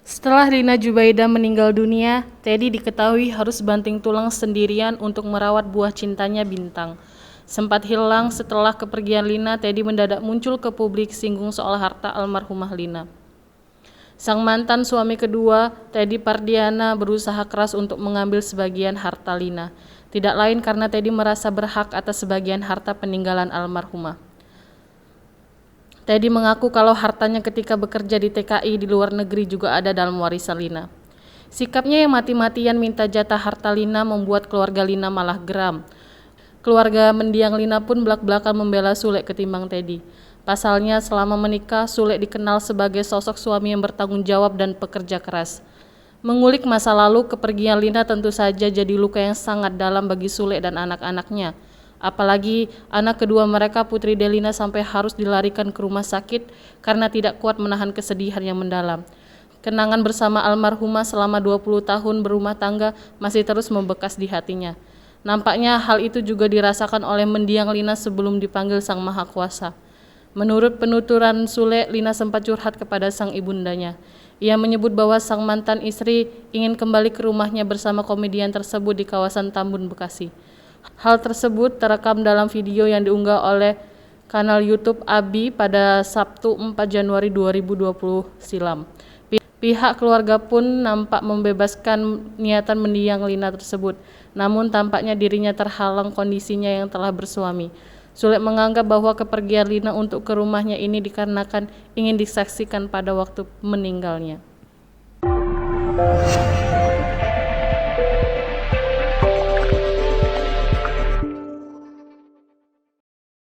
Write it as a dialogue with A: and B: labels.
A: Setelah Lina Jubaida meninggal dunia, Teddy diketahui harus banting tulang sendirian untuk merawat buah cintanya Bintang. Sempat hilang setelah kepergian Lina, Teddy mendadak muncul ke publik singgung soal harta almarhumah Lina. Sang mantan suami kedua, Teddy Pardiana, berusaha keras untuk mengambil sebagian harta Lina. Tidak lain karena Teddy merasa berhak atas sebagian harta peninggalan almarhumah. Teddy mengaku kalau hartanya ketika bekerja di TKI di luar negeri juga ada dalam warisan Lina. Sikapnya yang mati-matian minta jatah harta Lina membuat keluarga Lina malah geram. Keluarga mendiang Lina pun belak-belakan membela Sule ketimbang Teddy. Pasalnya selama menikah, Sule dikenal sebagai sosok suami yang bertanggung jawab dan pekerja keras. Mengulik masa lalu, kepergian Lina tentu saja jadi luka yang sangat dalam bagi Sule dan anak-anaknya. Apalagi anak kedua mereka, Putri Delina, sampai harus dilarikan ke rumah sakit karena tidak kuat menahan kesedihan yang mendalam. Kenangan bersama almarhumah selama 20 tahun berumah tangga masih terus membekas di hatinya. Nampaknya hal itu juga dirasakan oleh mendiang Lina sebelum dipanggil Sang Maha Kuasa. Menurut penuturan Sule, Lina sempat curhat kepada sang ibundanya. Ia menyebut bahwa sang mantan istri ingin kembali ke rumahnya bersama komedian tersebut di kawasan Tambun, Bekasi. Hal tersebut terekam dalam video yang diunggah oleh kanal YouTube Abi pada Sabtu 4 Januari 2020 silam. Pihak keluarga pun nampak membebaskan niatan mendiang Lina tersebut, namun tampaknya dirinya terhalang kondisinya yang telah bersuami. Sule menganggap bahwa kepergian Lina untuk ke rumahnya ini dikarenakan ingin disaksikan pada waktu meninggalnya.